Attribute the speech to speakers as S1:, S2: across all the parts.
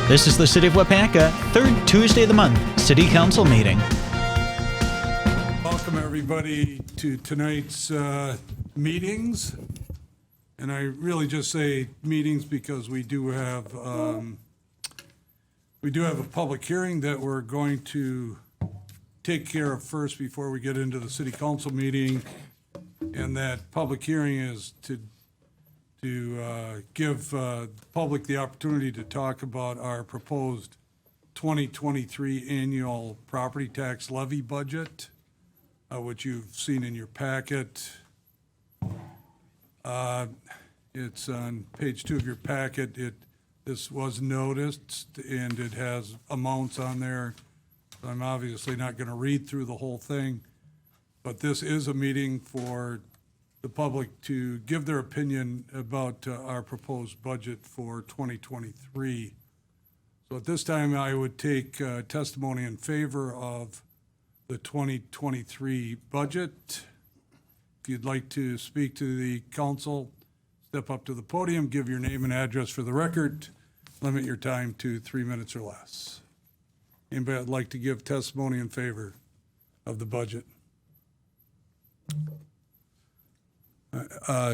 S1: This is the City of Waupaca, third Tuesday of the month, City Council meeting.
S2: Welcome, everybody, to tonight's meetings. And I really just say meetings because we do have a public hearing that we're going to take care of first before we get into the city council meeting. And that public hearing is to give the public the opportunity to talk about our proposed 2023 annual property tax levy budget, which you've seen in your packet. It's on page 2 of your packet. This was noticed, and it has amounts on there. I'm obviously not going to read through the whole thing, but this is a meeting for the public to give their opinion about our proposed budget for 2023. So at this time, I would take testimony in favor of the 2023 budget. If you'd like to speak to the council, step up to the podium, give your name and address for the record. Limit your time to 3 minutes or less. Anybody would like to give testimony in favor of the budget?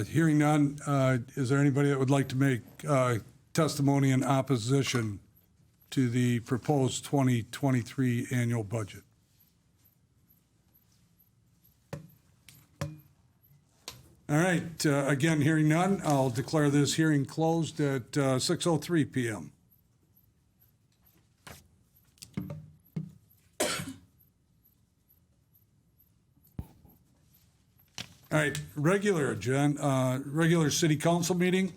S2: Hearing none, is there anybody that would like to make testimony in opposition to the proposed 2023 annual budget? All right, again, hearing none, I'll declare this hearing closed at 6:03 p.m. All right, regular city council meeting.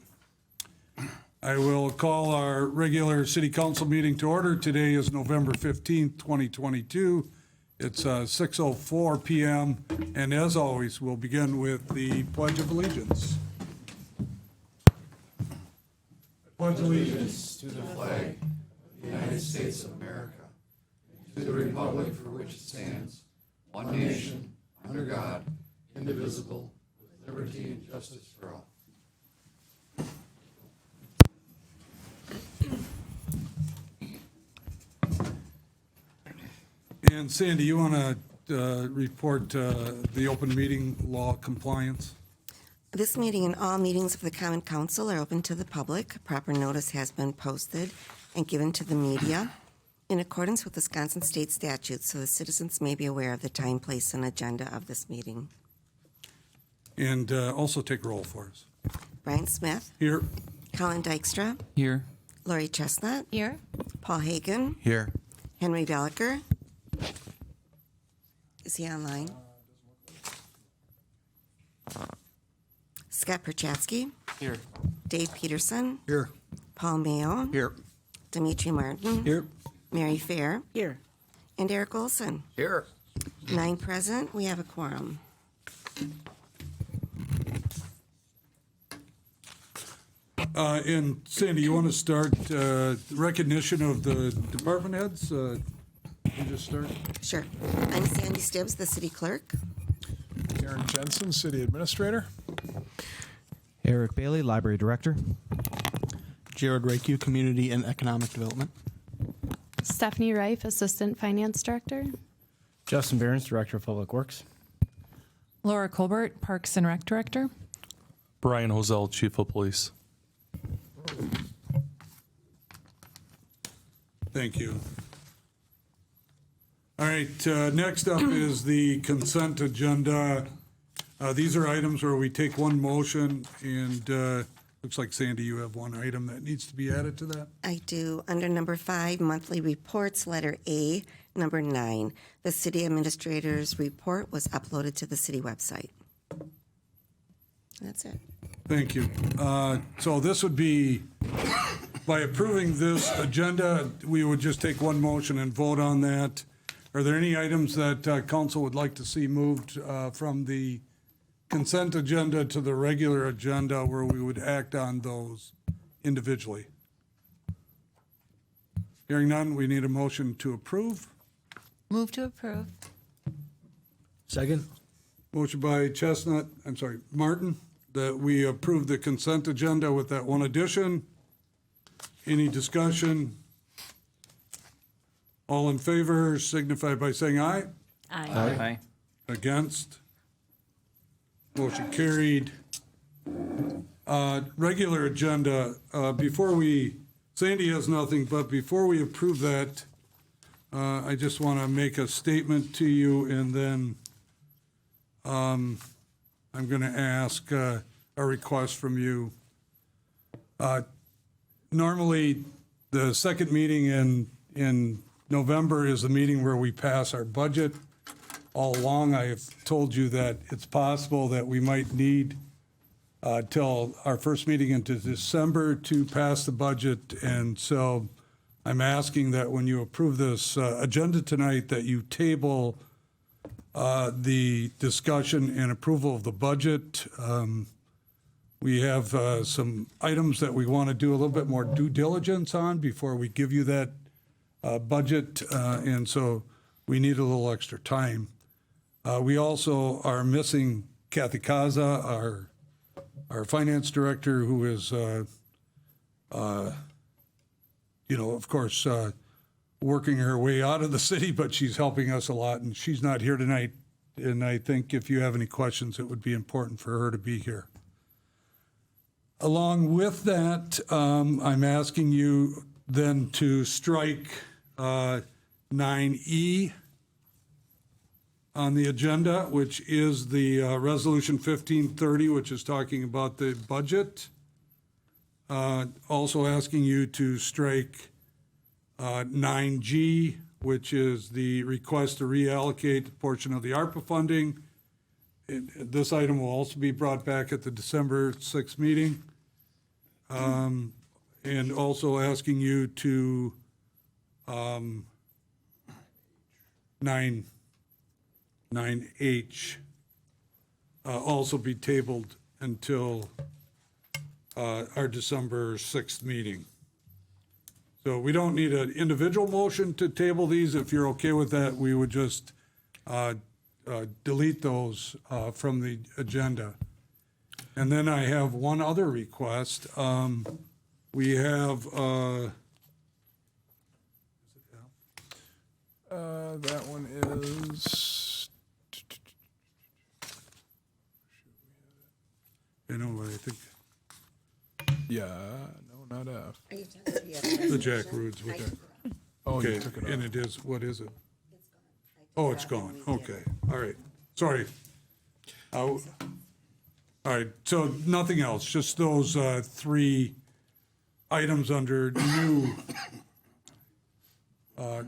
S2: I will call our regular city council meeting to order. Today is November 15th, 2022. It's 6:04 p.m. And as always, we'll begin with the Pledge of Allegiance. Pledge allegiance
S3: to the flag of the United States of America, and to the republic for which it stands, one nation, under God, indivisible, with liberty and justice for all.
S2: And Sandy, you want to report the open meeting law compliance?
S4: This meeting and all meetings of the Common Council are open to the public. Proper notice has been posted and given to the media in accordance with Wisconsin state statutes, so the citizens may be aware of the time, place, and agenda of this meeting.
S2: And also take roll for us.
S4: Brian Smith.
S2: Here.
S4: Colin Dykstra.
S5: Here.
S4: Lori Chestnut.
S6: Here.
S4: Paul Hagan.
S5: Here.
S4: Henry Bellicker. Is he online? Scott Perchatsky.
S5: Here.
S4: Dave Peterson.
S2: Here.
S4: Paul Mayo.
S5: Here.
S4: Dimitri Martin.
S2: Here.
S4: Mary Fair.
S6: Here.
S4: And Eric Olson.
S5: Here.
S4: 9 present. We have a quorum.
S2: And Sandy, you want to start recognition of the department heads? You just start.
S4: Sure. I'm Sandy Stibbs, the city clerk.
S7: Karen Jensen, City Administrator.
S8: Eric Bailey, Library Director.
S9: Jared Rakey, Community and Economic Development.
S6: Stephanie Reif, Assistant Finance Director.
S8: Justin Behrens, Director of Public Works.
S10: Laura Colbert, Parks and Rec Director.
S11: Brian Hosell, Chief of Police.
S2: Thank you. All right, next up is the consent agenda. These are items where we take one motion, and looks like, Sandy, you have one item that needs to be added to that.
S4: I do. Under number 5, monthly reports, letter A. Number 9, the city administrator's report was uploaded to the city website. That's it.
S2: Thank you. So this would be, by approving this agenda, we would just take one motion and vote on that. Are there any items that council would like to see moved from the consent agenda to the regular agenda where we would act on those individually? Hearing none, we need a motion to approve.
S10: Move to approve.
S8: Second.
S2: Motion by Martin, that we approve the consent agenda with that one addition. Any discussion? All in favor signify by saying aye.
S8: Aye.
S2: Against? Motion carried. Regular agenda, Sandy has nothing, but before we approve that, I just want to make a statement to you, and then I'm going to ask a request from you. Normally, the second meeting in November is the meeting where we pass our budget. All along, I have told you that it's possible that we might need till our first meeting into December to pass the budget. And so I'm asking that when you approve this agenda tonight, that you table the discussion and approval of the budget. We have some items that we want to do a little bit more due diligence on before we give you that budget, and so we need a little extra time. We also are missing Kathy Kaza, our finance director, who is, of course, working her way out of the city, but she's helping us a lot, and she's not here tonight. And I think if you have any questions, it would be important for her to be here. Along with that, I'm asking you then to strike 9E on the agenda, which is the Resolution 1530, which is talking about the budget. Also asking you to strike 9G, which is the request to reallocate a portion of the ARPA funding. This item will also be brought back at the December 6th meeting. And also asking you to 9H also be tabled until our December 6th meeting. So we don't need an individual motion to table these. If you're okay with that, we would just delete those from the agenda. And then I have one other request. We have,
S7: That one is,
S2: I think
S7: yeah, no, not F.
S2: the Jack Roods with that.
S7: Oh, you
S2: Okay,
S7: took it
S2: and
S7: off.
S2: it is, what is it? Oh, it's gone. Okay, all right. Sorry. All right, so nothing else, just those three items under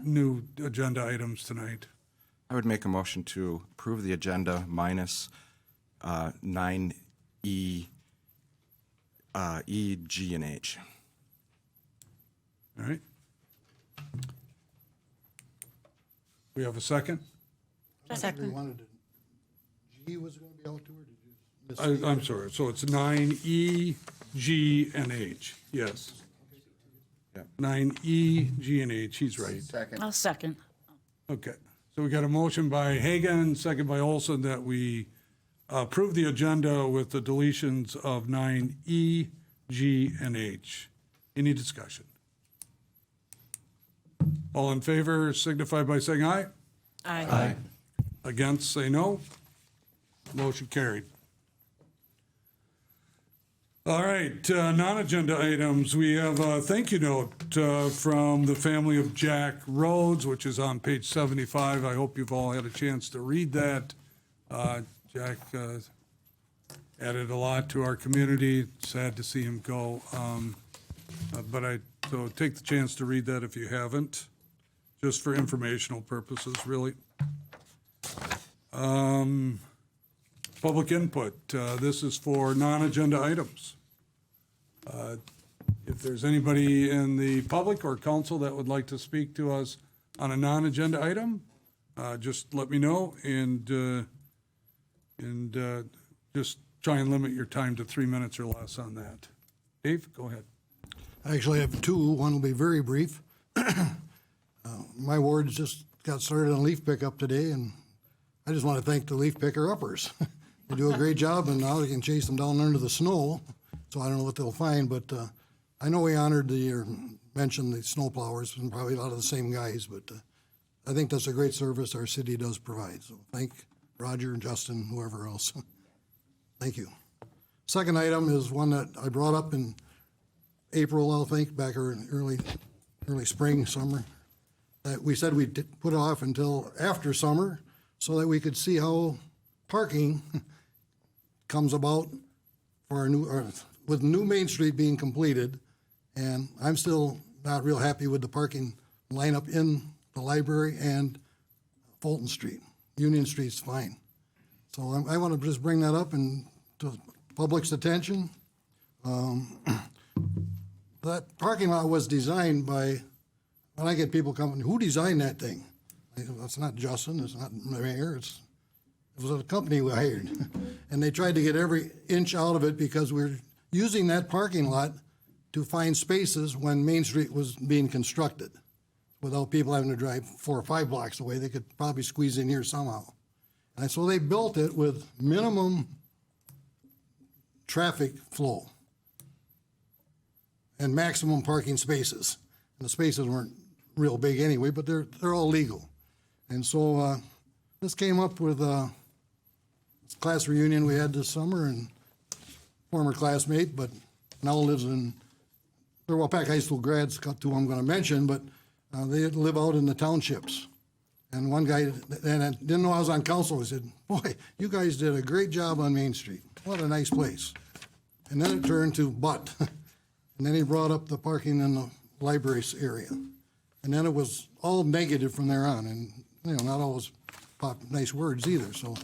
S2: new agenda items tonight.
S5: I would make a motion to approve the agenda minus 9E, E, G, and H.
S2: All right. We have a second?
S3: We wanted to, G was going to be out too, or did you miss?
S2: I'm sorry, so it's 9E, G, and H, yes.
S5: Yeah.
S2: 9E, G, and H, he's right.
S3: Second.
S10: I'll second.
S2: Okay, so we got a motion by Hagan, second by Olson, that we approve the agenda with the deletions of 9E, G, and H. Any discussion? All in favor signify by saying aye.
S10: Aye.
S2: Against, say no. Motion carried. All right, non-agenda items. We have a thank you note from the family of Jack Rhodes, which is on page 75. I hope you've all had a chance to read that. Jack added a lot to our community. Sad to see him go. So take the chance to read that if you haven't, just for informational purposes, really. Public input. This is for non-agenda items. If there's anybody in the public or council that would like to speak to us on a non-agenda item, just let me know, and just try and limit your time to 3 minutes or less on that. Dave, go ahead.
S3: I actually have two. One will be very brief. My ward's just got started on leaf pickup today, and I just want to thank the leaf picker-uppers. They do a great job, and now they can chase them down under the snow. So I don't know what they'll find, but I know we honored or mentioned the snow plowers, and probably a lot of the same guys, but I think that's a great service our city does provide. So thank Roger and Justin, whoever else. Thank you. Second item is one that I brought up in April, I think, back in early spring, summer. That we said we'd put it off until after summer so that we could see how parking comes about for our with new Main Street being completed. And I'm still not real happy with the parking lineup in the library and Fulton Street. Union Street's fine. So I want to just bring that up and to public's attention. That parking lot was designed by, when I get people coming, who designed that thing? It's not Justin, it's not the mayor, it was a company we hired. And they tried to get every inch out of it because we're using that parking lot to find spaces when Main Street was being constructed. Without people having to drive 4 or 5 blocks away, they could probably squeeze in here somehow. And so they built it with minimum traffic flow and maximum parking spaces. And the spaces weren't real big anyway, but they're all legal. And so this came up with a class reunion we had this summer, and former classmate, but now lives in, they're Waupaca High School grads, got two I'm going to mention, but they live out in the townships. And one guy, and I didn't know I was on council, he said, boy, you guys did a great job on Main Street. What a nice place. And then it turned to but. And then he brought up the parking in the library area. And then it was all negative from there on, and not always nice words either. So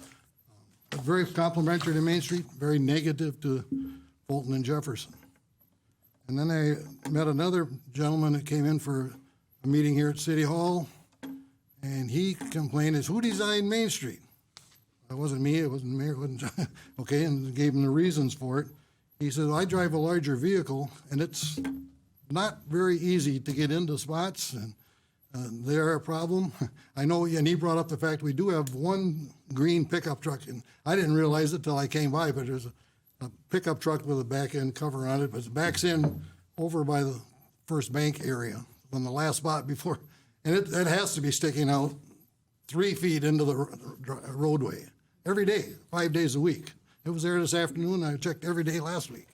S3: very complimentary to Main Street, very negative to Fulton and Jefferson. And then I met another gentleman that came in for a meeting here at City Hall, and he complained, who designed Main Street? It wasn't me, it wasn't Mayor, it wasn't okay, and gave him the reasons for it. He said, I drive a larger vehicle, and it's not very easy to get into spots, and they're a problem. I know, and he brought up the fact we do have one green pickup truck, and I didn't realize it till I came by, but there's a pickup truck with a back end cover on it, but it backs in over by the First Bank area on the last spot before, and it has to be sticking out 3 feet into the roadway every day, 5 days a week. It was there this afternoon. I checked every day last week.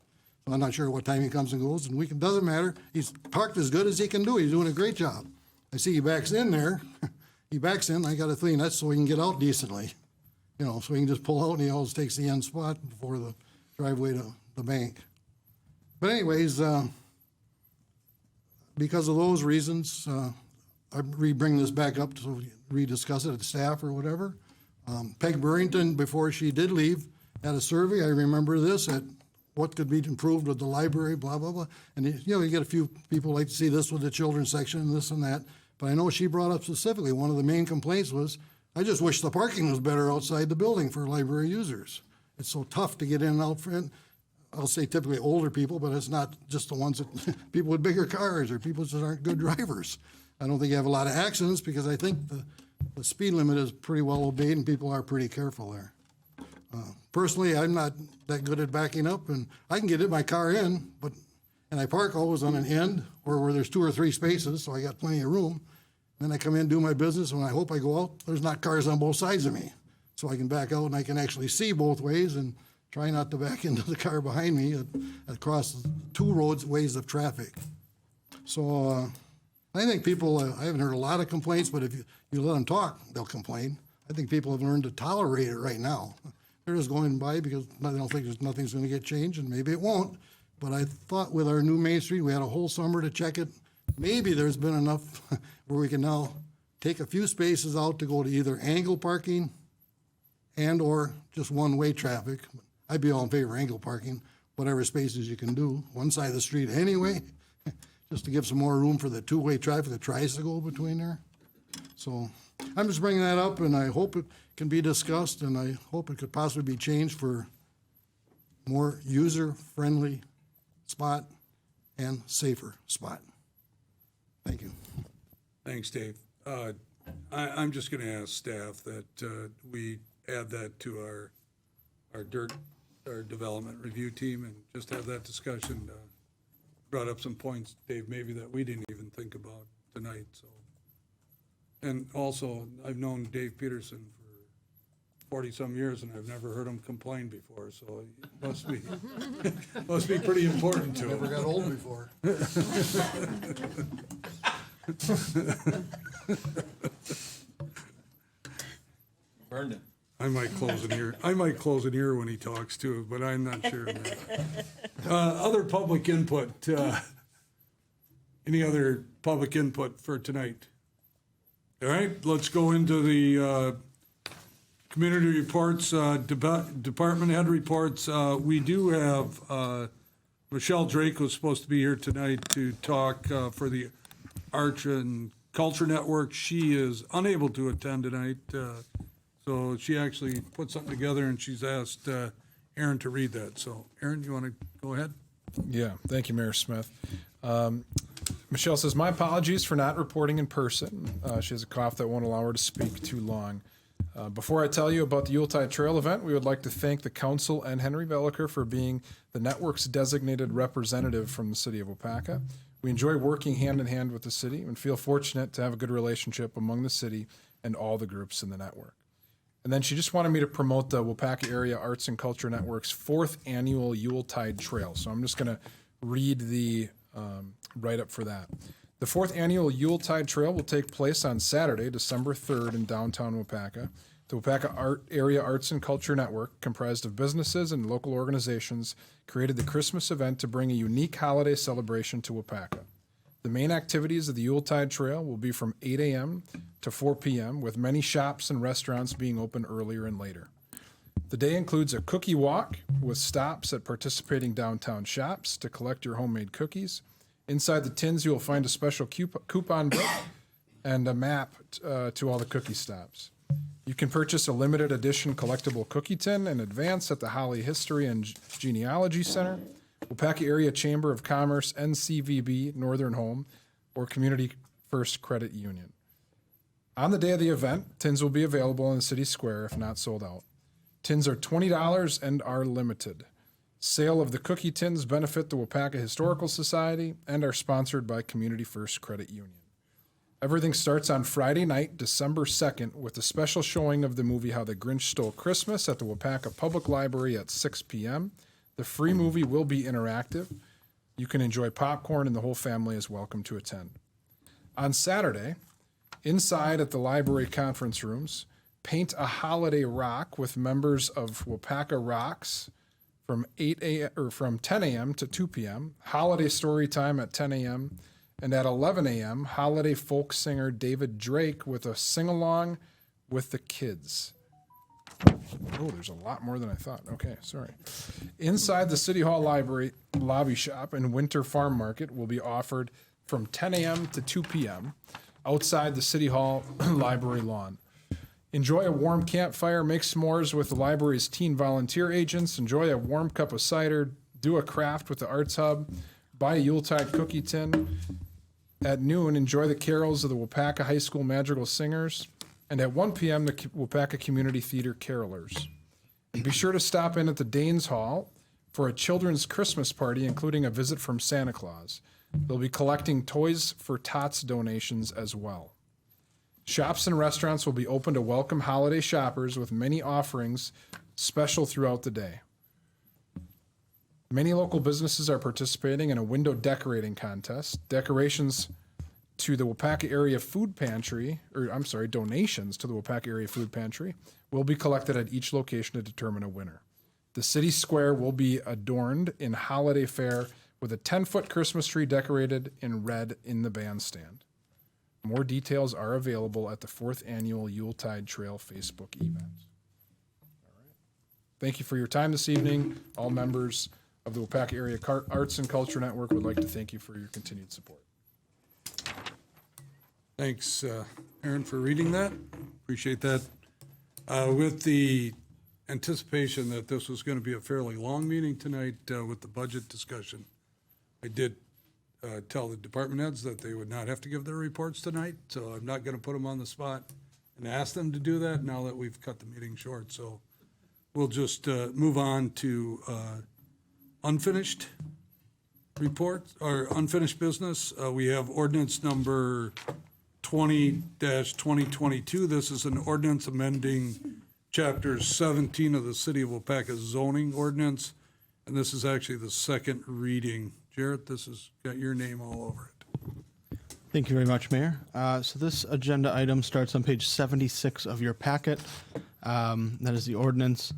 S3: So I'm not sure what time he comes and goes, and weekend doesn't matter. He's parked as good as he can do. He's doing a great job. I see he backs in there. He backs in. I got to clean that so he can get out decently. So he can just pull out, and he always takes the end spot before the driveway to the bank. But anyways, because of those reasons, I bring this back up to rediscuss it at staff or whatever. Peg Burrington, before she did leave, had a survey. I remember this at what could be improved with the library, blah, blah, blah. And you get a few people like to see this with the children's section and this and that. But I know she brought up specifically, one of the main complaints was, I just wish the parking was better outside the building for library users. It's so tough to get in and out for, I'll say typically older people, but it's not just the ones that, people with bigger cars or people that aren't good drivers. I don't think you have a lot of accidents because I think the speed limit is pretty well obeyed and people are pretty careful there. Personally, I'm not that good at backing up, and I can get my car in, and I park always on an end or where there's 2 or 3 spaces, so I got plenty of room. Then I come in, do my business, and I hope I go out, there's not cars on both sides of me. So I can back out and I can actually see both ways and try not to back into the car behind me across 2 ways of traffic. So I think people, I haven't heard a lot of complaints, but if you let them talk, they'll complain. I think people have learned to tolerate it right now. They're just going by because they don't think nothing's going to get changed, and maybe it won't. But I thought with our new Main Street, we had a whole summer to check it. Maybe there's been enough where we can now take a few spaces out to go to either angle parking and or just one-way traffic. I'd be all in favor of angle parking, whatever spaces you can do, one side of the street anyway, just to give some more room for the 2-way traffic that tries to go between there. So I'm just bringing that up, and I hope it can be discussed, and I hope it could possibly be changed for more user-friendly spot and safer spot. Thank you.
S2: Thanks, Dave. I'm just going to ask staff that we add that to our development review team and just have that discussion. Brought up some points, Dave, maybe that we didn't even think about tonight. So And also, I've known Dave Peterson for 40-some years, and I've never heard him complain before, so it must be, must be pretty important to
S3: Never
S2: him.
S3: got old before.
S11: Burned it.
S2: I might close an ear. I might close an ear when he talks too, but I'm not sure. of that. Other public input. Any other public input for tonight? All right, let's go into the community reports, department head reports. We do have Michelle Drake was supposed to be here tonight to talk for the Arts and Culture Network. She is unable to attend tonight. So she actually put something together, and she's asked Aaron to read that. So, Aaron, you want to go ahead?
S7: Yeah, thank you, Mayor Smith. Michelle says, my apologies for not reporting in person. She has a cough that won't allow her to speak too long. Before I tell you about the Yuletide Trail event, we would like to thank the council and Henry Velliker for being the network's designated representative from the city of Waupaca. We enjoy working hand in hand with the city and feel fortunate to have a good relationship among the city and all the groups in the network. And then she just wanted me to promote the Waupaca Area Arts and Culture Network's 4th annual Yuletide Trail. So I'm just going to read the write-up for that. The 4th annual Yuletide Trail will take place on Saturday, December 3rd in downtown Waupaca. The Waupaca Area Arts and Culture Network, comprised of businesses and local organizations, created the Christmas event to bring a unique holiday celebration to Waupaca. The main activities of the Yuletide Trail will be from 8 a.m. to 4 p.m., with many shops and restaurants being open earlier and later. The day includes a cookie walk with stops at participating downtown shops to collect your homemade cookies. Inside the tins, you will find a special coupon book and a map to all the cookie stops. You can purchase a limited edition collectible cookie tin in advance at the Holly History and Genealogy Center, Waupaca Area Chamber of Commerce, NCVB, Northern Home, or Community First Credit Union. On the day of the event, tins will be available in the city square if not sold out. Tins are $20 and are limited. Sale of the cookie tins benefit the Waupaca Historical Society and are sponsored by Community First Credit Union. Everything starts on Friday night, December 2nd, with a special showing of the movie How the Grinch Stole Christmas at the Waupaca Public Library at 6 p.m. The free movie will be interactive. You can enjoy popcorn, and the whole family is welcome to attend. On Saturday, inside at the library conference rooms, paint a holiday rock with members of Waupaca Rocks from 10 a.m. to 2 p.m., holiday story time at 10 a.m., and at 11 a.m., holiday folk singer David Drake with a sing-along with the kids. Oh, there's a lot more than I thought. Okay, sorry. Inside the City Hall Library lobby shop and Winter Farm Market will be offered from 10 a.m. to 2 p.m. outside the City Hall Library lawn. Enjoy a warm campfire, make s'mores with the library's teen volunteer agents, enjoy a warm cup of cider, do a craft with the Arts Hub, buy a Yuletide cookie tin. At noon, enjoy the carols of the Waupaca High School Madrigal Singers. And at 1 p.m., the Waupaca Community Theater Carolers. And be sure to stop in at the Danes Hall for a children's Christmas party, including a visit from Santa Claus. They'll be collecting Toys for Tots donations as well. Shops and restaurants will be open to welcome holiday shoppers with many offerings special throughout the day. Many local businesses are participating in a window decorating contest. Donations to the Waupaca Area Food Pantry will be collected at each location to determine a winner. The city square will be adorned in holiday fare with a 10-foot Christmas tree decorated in red in the bandstand. More details are available at the 4th annual Yuletide Trail Facebook event. All right. Thank you for your time this evening. All members of the Waupaca Area Arts and Culture Network would like to thank you for your continued support.
S2: Thanks, Aaron, for reading that. Appreciate that. With the anticipation that this was going to be a fairly long meeting tonight with the budget discussion, I did tell the department heads that they would not have to give their reports tonight, so I'm not going to put them on the spot and ask them to do that now that we've cut the meeting short. So we'll just move on to unfinished reports or unfinished business. We have ordinance number 20-2022. This is an ordinance amending Chapter 17 of the City of Waupaca zoning ordinance, and this is actually the second reading. Jarrett, this has got your name all over it.
S9: Thank you very much, Mayor. So this agenda item starts on page 76 of your packet. That is the ordinance.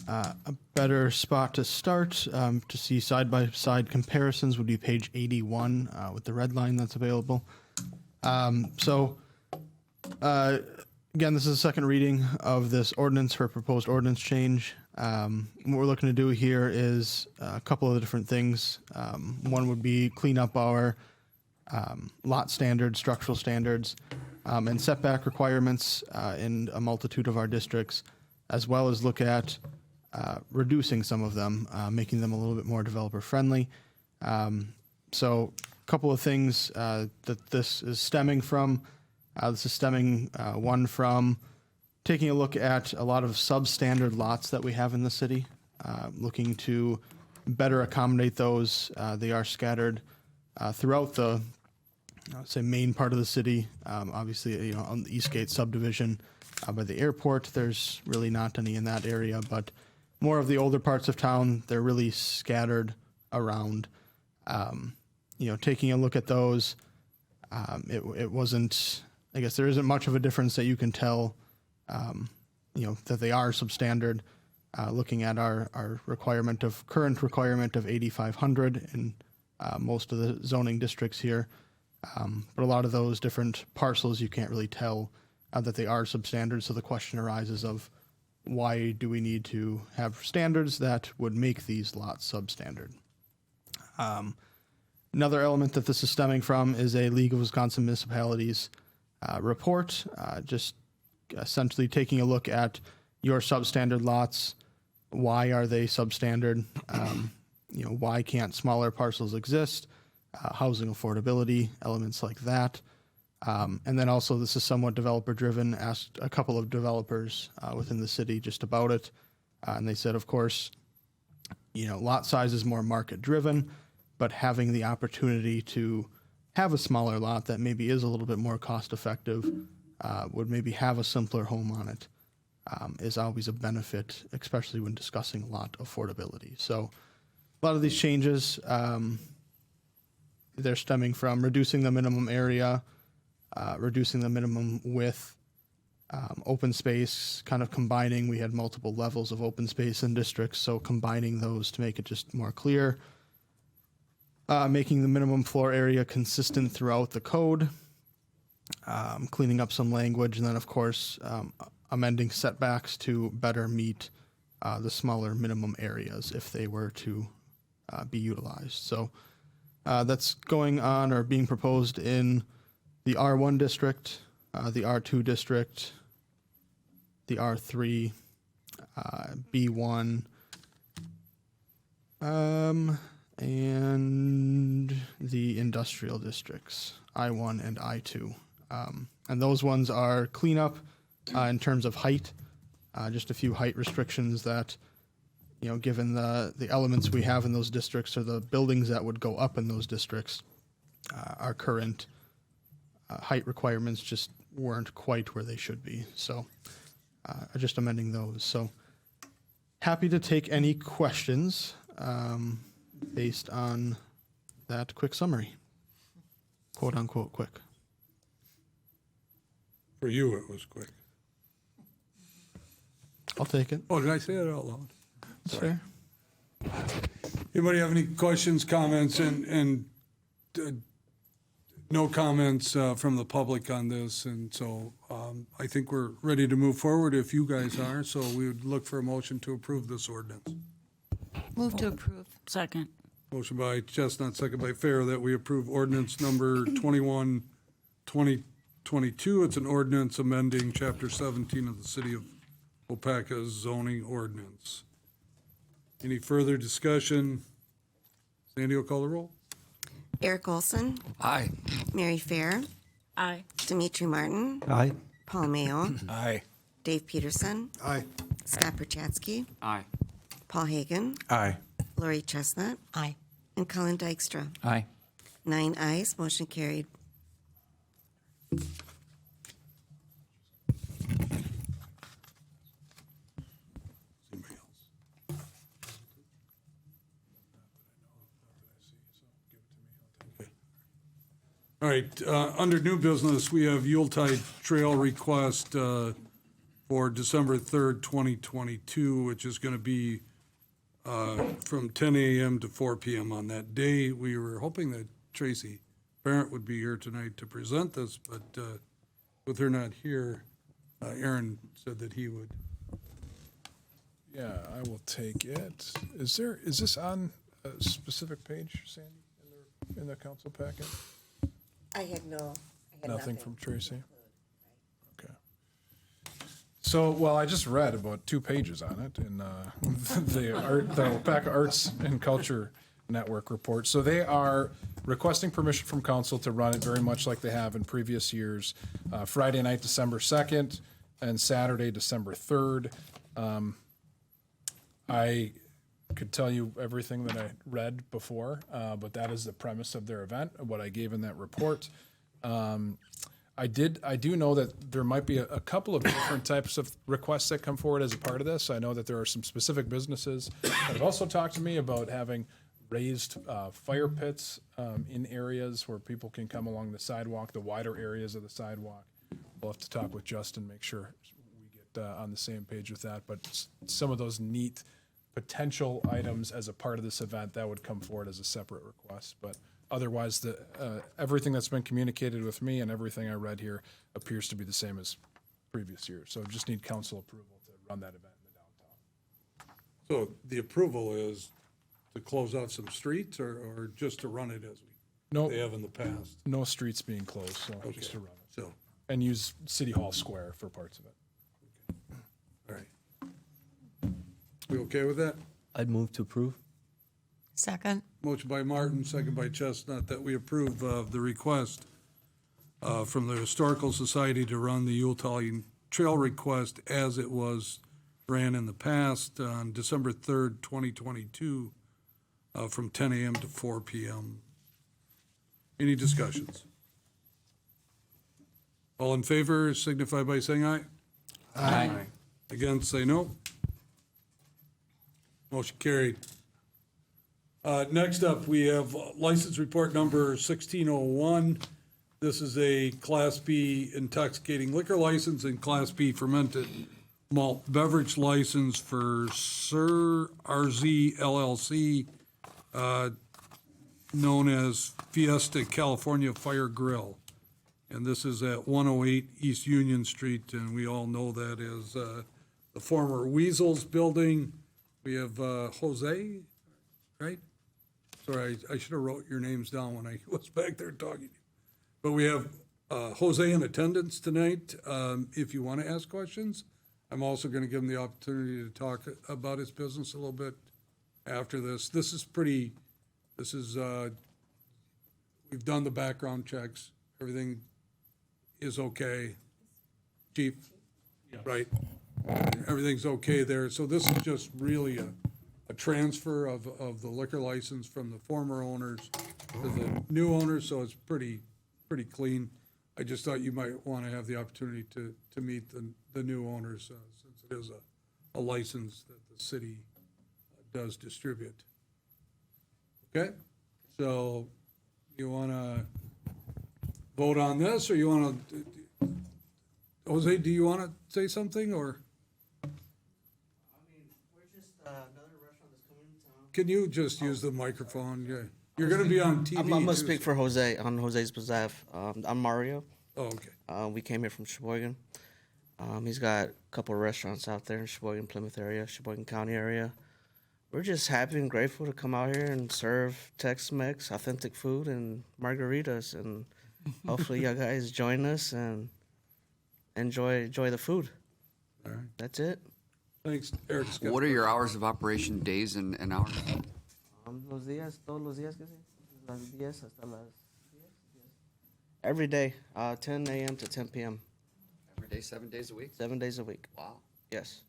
S9: A better spot to start to see side-by-side comparisons would be page 81 with the red line that's available. Again, this is the second reading of this ordinance for proposed ordinance change. What we're looking to do here is a couple of different things. One would be clean up our lot standards, structural standards, and setback requirements in a multitude of our districts, as well as look at reducing some of them, making them a little bit more developer friendly. So a couple of things that this is stemming from. This is stemming one from taking a look at a lot of substandard lots that we have in the city, looking to better accommodate those. They are scattered throughout the, say, main part of the city. Obviously, on the Eastgate subdivision by the airport, there's really not any in that area, but more of the older parts of town, they're really scattered around. Taking a look at those, it wasn't, I guess there isn't much of a difference that you can tell, that they are substandard. Looking at our current requirement of 8,500 in most of the zoning districts here. But a lot of those different parcels, you can't really tell that they are substandard. So the question arises of why do we need to have standards that would make these lots substandard? Another element that this is stemming from is a League of Wisconsin Municipalities report, just essentially taking a look at your substandard lots. Why are they substandard? Why can't smaller parcels exist? Housing affordability, elements like that. And then also, this is somewhat developer driven. Asked a couple of developers within the city just about it. And they said, of course, lot size is more market driven, but having the opportunity to have a smaller lot that maybe is a little bit more cost effective, would maybe have a simpler home on it, is always a benefit, especially when discussing lot affordability. So a lot of these changes, they're stemming from reducing the minimum area, reducing the minimum width, open space, kind of combining. We had multiple levels of open space in districts, so combining those to make it just more clear. Making the minimum floor area consistent throughout the code, cleaning up some language, and then, of course, amending setbacks to better meet the smaller minimum areas if they were to be utilized. So that's going on or being proposed in the R1 district, the R2 district, the R3, B1, and the industrial districts, I1 and I2. And those ones are cleanup in terms of height, just a few height restrictions that, given the elements we have in those districts or the buildings that would go up in those districts, our current height requirements just weren't quite where they should be. So just amending those. So happy to take any questions based on that quick summary. Quote unquote quick.
S2: For you, it was quick.
S9: I'll take it.
S2: Oh, did I say that out loud?
S9: That's fair.
S2: Anybody have any questions, comments, and no comments from the public on this? And so I think we're ready to move forward if you guys are. So we would look for a motion to approve this ordinance.
S12: Move to approve. Second.
S2: Motion by Chestnut, second by Fair, that we approve ordinance number 21, 2022. It's an ordinance amending Chapter 17 of the City of Waupaca zoning ordinance. Any further discussion? Sandy will call the roll.
S4: Eric Olson.
S11: Aye.
S4: Mary Fair.
S12: Aye.
S4: Dimitri Martin.
S8: Aye.
S4: Paul Mayo.
S11: Aye.
S4: Dave Peterson.
S2: Aye.
S4: Scott Perchatsky.
S11: Aye.
S4: Paul Hagan.
S5: Aye.
S4: Lori Chestnut.
S12: Aye.
S4: And Colin Dykstra.
S8: Aye.
S4: 9 ayes, motion carried.
S2: Anybody else? All right, under new business, we have Yuletide Trail request for December 3rd, 2022, which is going to be from 10 a.m. to 4 p.m. on that day. We were hoping that Tracy Barrett would be here tonight to present this, but with her not here, Aaron said that he would.
S7: Yeah, I will take it. Is this on a specific page, Sandy, in the council packet?
S4: I had
S7: Nothing from Tracy? Okay. So, well, I just read about 2 pages on it in the Waupaca Arts and Culture Network report. So they are requesting permission from council to run it very much like they have in previous years, Friday night, December 2nd, and Saturday, December 3rd. I could tell you everything that I read before, but that is the premise of their event, what I gave in that report. I do know that there might be a couple of different types of requests that come forward as a part of this. I know that there are some specific businesses that have also talked to me about having raised fire pits in areas where people can come along the sidewalk, the wider areas of the sidewalk. We'll have to talk with Justin, make sure we get on the same page with that. But some of those neat potential items as a part of this event, that would come forward as a separate request. But otherwise, everything that's been communicated with me and everything I read here appears to be the same as previous years. So just need council approval to run that event in the downtown.
S2: So the approval is to close out some streets or just to run it as they have in the past?
S7: No streets being closed, so just to run it.
S2: So,
S7: And use City Hall Square for parts of it.
S2: all right. We okay with that?
S8: I'd move to approve.
S12: Second.
S2: Motion by Martin, second by Chestnut, that we approve of the request from the Historical Society to run the Yuletide Trail request as it was ran in the past on December 3rd, 2022, from 10 a.m. to 4 p.m. Any discussions? All in favor signify by saying aye. Aye. Against, say no. Motion carried. Next up, we have license report number 1601. This is a Class B intoxicating liquor license and Class B fermented malt beverage license for Sir RZ LLC, known as Fiesta California Fire Grill. And this is at 108 East Union Street, and we all know that as the former Weasel's building. We have Jose, right? Sorry, I should have wrote your names down when I was back there talking to you. But we have Jose in attendance tonight. If you want to ask questions, I'm also going to give him the opportunity to talk about his business a little bit after this. We've done the background checks. Everything is okay. Chief? Right? Everything's okay there. So this is just really a transfer of the liquor license from the former owners to the new owners, so it's pretty clean. I just thought you might want to have the opportunity to meet the new owners, since it is a license that the city does distribute. Okay? So you want to vote on this, or you want to, Jose, do you want to say something, or? Can you just use the microphone? Yeah. You're going to be on TV.
S13: I'm going to speak for Jose, on Jose's behalf. I'm Mario.
S2: Oh, okay.
S13: We came here from Sheboygan. He's got a couple of restaurants out there in Sheboygan, Plymouth area, Sheboygan County area. We're just happy and grateful to come out here and serve Tex-Mex, authentic food, and margaritas. And hopefully you guys join us and enjoy the food.
S2: All right.
S13: That's it.
S2: Thanks, Eric.
S14: What are your hours of operation, days and hours?
S13: Los días, todos los días, ¿qué sé? Las 10 hasta las 10. Every day, 10 a.m. to 10 p.m.
S14: Every day, 7 days a week?
S13: 7 days a week.
S14: Wow.
S13: Yes.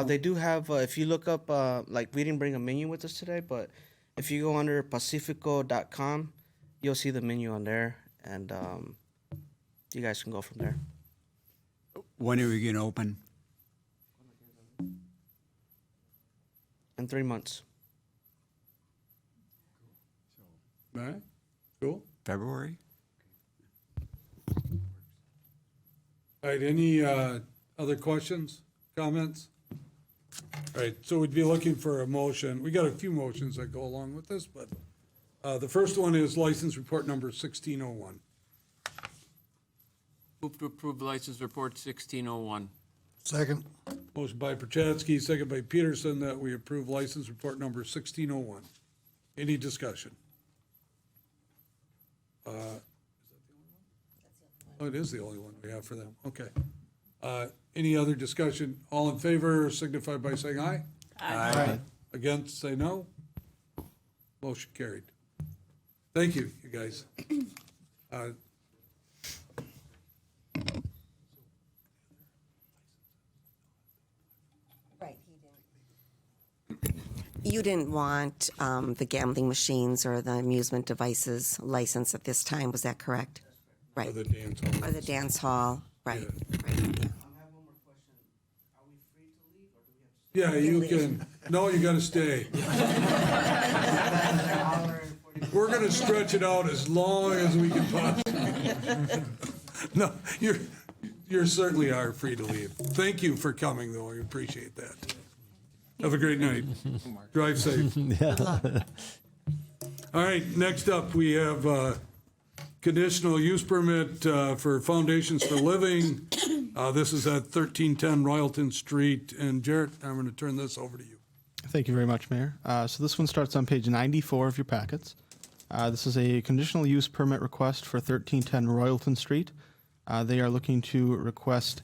S13: They do have, if you look up, like we didn't bring a menu with us today, but if you go under pacifico.com, you'll see the menu on there. And you guys can go from there.
S15: When are we going to open?
S13: In 3 months.
S2: All right, cool.
S5: February?
S2: All right, any other questions, comments? All right, so we'd be looking for a motion. We got a few motions that go along with this, but the first one is license report number 1601.
S11: Move to approve license report 1601.
S3: Second.
S2: Motion by Perchatsky, second by Peterson, that we approve license report number 1601. Any discussion? Oh, it is the only one we have for them. Okay. Any other discussion? All in favor signify by saying aye.
S3: Aye.
S2: Against, say no. Motion carried. Thank you, you guys.
S4: You didn't want the gambling machines or the amusement devices license at this time, was that correct? Right.
S2: Or the dance hall.
S4: Or the dance hall, right.
S2: Yeah, you can, no, you gotta stay. We're gonna stretch it out as long as we can possibly. No, you're certainly are free to leave. Thank you for coming, though, I appreciate that. Have a great night. Drive safe. All right, next up, we have conditional use permit for Foundations for Living. This is at 1310 Royalton Street. And Jarrett, I'm going to turn this over to you.
S9: Thank you very much, Mayor. So this one starts on page 94 of your packets. This is a conditional use permit request for 1310 Royalton Street. They are looking to request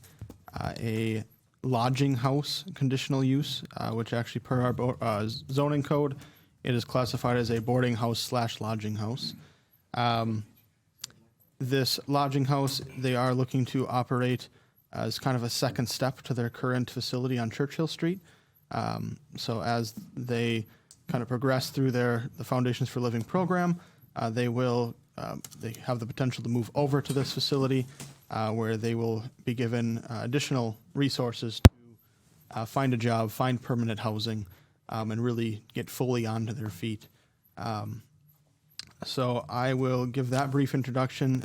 S9: a lodging house conditional use, which actually per our zoning code, it is classified as a boarding house / lodging house. This lodging house, they are looking to operate as kind of a second step to their current facility on Churchill Street. So as they kind of progress through the Foundations for Living program, they have the potential to move over to this facility where they will be given additional resources to find a job, find permanent housing, and really get fully onto their feet. So I will give that brief introduction.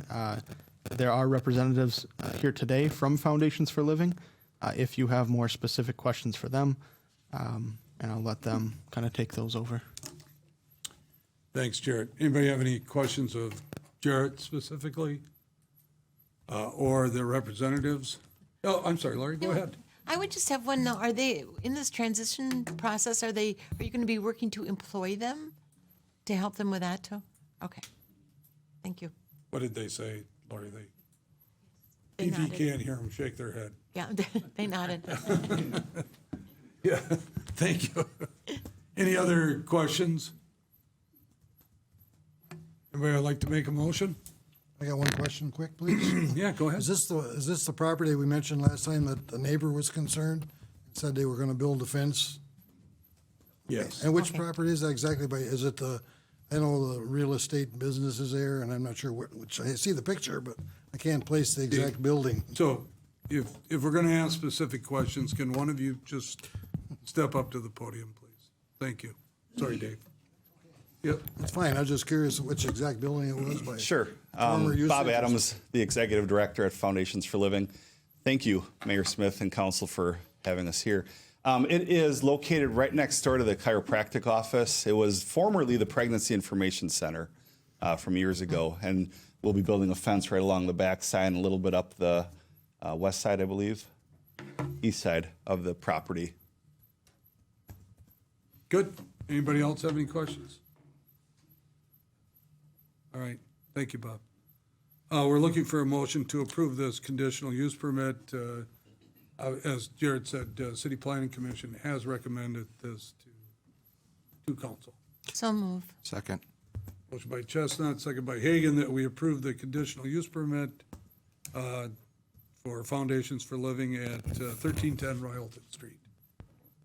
S9: There are representatives here today from Foundations for Living. If you have more specific questions for them, and I'll let them kind of take those over.
S2: Thanks, Jarrett. Anybody have any questions of Jarrett specifically? Or the representatives? Oh, I'm sorry, Laurie, go ahead.
S12: I would just have one. Now, are they in this transition process? Are you going to be working to employ them to help them with that too? Okay, thank you.
S2: What did they say, Laurie?
S12: They
S2: If you
S12: nodded.
S2: can't hear them shake their head.
S12: Yeah, they nodded.
S2: Yeah, thank you. Any other questions? Anybody would like to make a motion?
S3: I got one question quick, please.
S2: Yeah, go ahead.
S3: Is this the property we mentioned last time that the neighbor was concerned? Said they were gonna build a fence?
S2: Yes.
S3: And which property is that exactly is it I know the real estate business is there, and I'm not sure which, I see the picture, but I can't place the exact building.
S2: So if we're going to ask specific questions, can one of you just step up to the podium, please? Thank you. Sorry, Dave. Yep.
S3: It's fine, I was just curious which exact building it was by.
S16: Sure.
S3: former usage.
S16: Bob Adams, the Executive Director at Foundations for Living. Thank you, Mayor Smith and Council, for having us here. It is located right next door to the chiropractic office. It was formerly the Pregnancy Information Center from years ago, and we'll be building a fence right along the back side and a little bit up the west side, I believe, east side of the property.
S2: Good. Anybody else have any questions? All right. Thank you, Bob. We're looking for a motion to approve this conditional use permit. As Jared said, City Planning Commission has recommended this to council.
S12: So move.
S5: Second.
S2: Motion by Chestnut, second by Hagan, that we approve the conditional use permit for Foundations for Living at 1310 Royalton Street.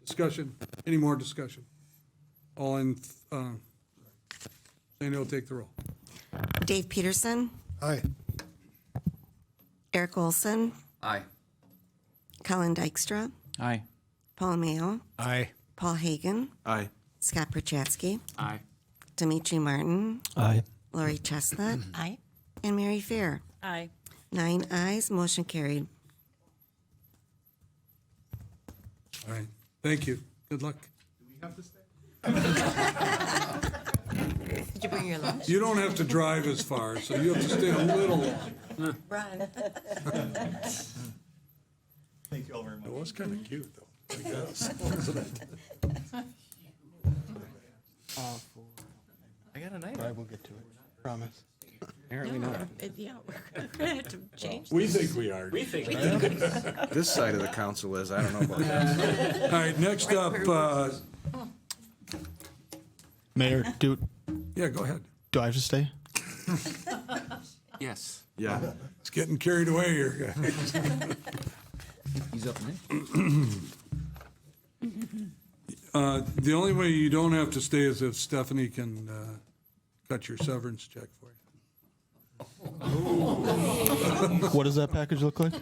S2: Discussion? Any more discussion? All in, Sandy will take the roll.
S4: Dave Peterson,
S3: Aye.
S4: Eric Olson,
S14: Aye.
S4: Colin Dykstra,
S15: Aye.
S4: Paul Mayo,
S15: Aye.
S4: Paul Hagan,
S5: Aye.
S4: Scott Perchatsky,
S11: Aye.
S4: Dimitri Martin,
S8: Aye.
S4: Lori Chestnut,
S12: Aye.
S4: and Mary Fair.
S10: Aye.
S4: 9 ayes, motion carried.
S2: All right, thank you. Good luck.
S12: Did you bring your lunch?
S2: You don't have to drive as far, so you have to stay a little long.
S12: Run.
S2: Thank you all very much. It was kind of cute, though, I guess, wasn't it?
S9: I got a knife. I will get to it. Promise.
S5: Apparently not.
S12: Yeah, we're gonna have to change.
S2: We think we are.
S5: This side of the council is, I don't know about that.
S2: All right, next up,
S9: Mayor,
S2: yeah, go ahead.
S9: do I have to stay?
S11: Yes.
S5: Yeah.
S2: It's getting carried away here, guys.
S15: He's up next.
S2: The only way you don't have to stay is if Stephanie can cut your severance check for you.
S9: What does that package look like?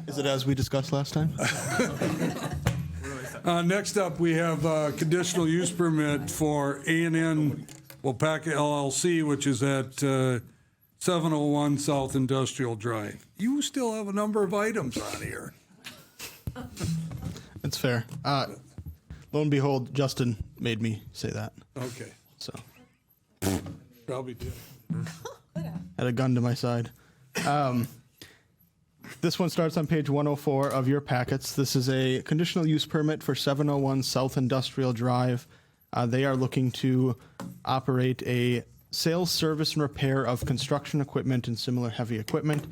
S9: Is it as we discussed last time?
S2: Next up, we have a conditional use permit for A&N Waupaca LLC, which is at 701 South Industrial Drive. You still have a number of items on here.
S9: It's fair. Lo and behold, Justin made me say that.
S2: Okay,
S9: So
S2: probably did.
S9: had a gun to my side. This one starts on page 104 of your packets. This is a conditional use permit for 701 South Industrial Drive. They are looking to operate a sales, service, and repair of construction equipment and similar heavy equipment.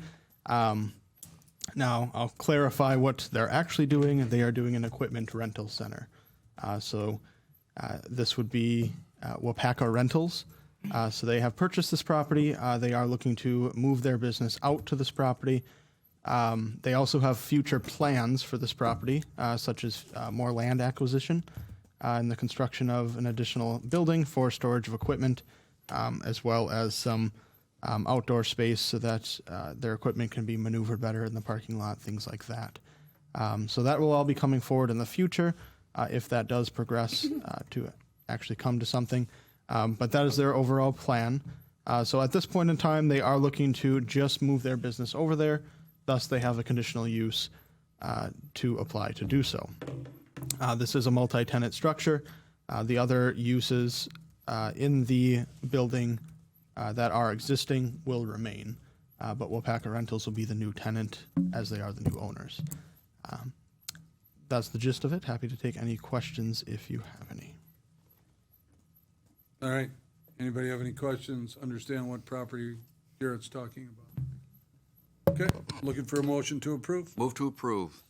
S9: Now, I'll clarify what they're actually doing. They are doing an equipment rental center. This would be Waupaca Rentals. So they have purchased this property. They are looking to move their business out to this property. They also have future plans for this property, such as more land acquisition and the construction of an additional building for storage of equipment, as well as some outdoor space so that their equipment can be maneuvered better in the parking lot, things like that. So that will all be coming forward in the future if that does progress to actually come to something. But that is their overall plan. So at this point in time, they are looking to just move their business over there. Thus, they have a conditional use to apply to do so. This is a multi-tenant structure. The other uses in the building that are existing will remain, but Waupaca Rentals will be the new tenant as they are the new owners. That's the gist of it. Happy to take any questions if you have any.
S2: All right. Anybody have any questions? Understand what property Garrett's talking about? Okay, looking for a motion to approve.
S14: Move to approve.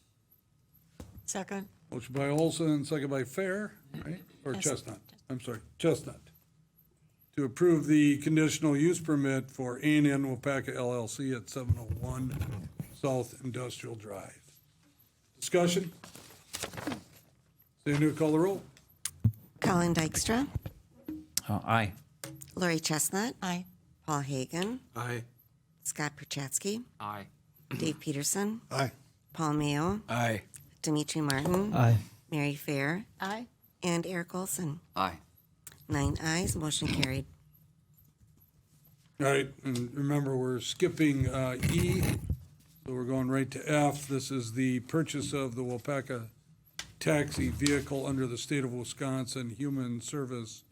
S12: Second.
S2: Motion by Olson, second by Fair, right? Or
S12: Yes.
S2: Chestnut? I'm sorry, Chestnut. To approve the conditional use permit for A&N Waupaca LLC at 701 South Industrial Drive. Discussion? Sandy, call the roll.
S4: Colin Dykstra,
S15: Aye.
S4: Lori Chestnut,
S12: Aye.
S4: Paul Hagan,
S5: Aye.
S4: Scott Perchatsky,
S11: Aye.
S4: Dave Peterson,
S2: Aye.
S4: Paul Mayo,
S15: Aye.
S4: Dimitri Martin,
S8: Aye.
S4: Mary Fair,
S12: Aye.
S4: and Eric Olson.
S14: Aye.
S4: 9 ayes, motion carried.
S2: All right, and remember, we're skipping E, so we're going right to F. This is the purchase of the Waupaca taxi vehicle under the state of Wisconsin Human Service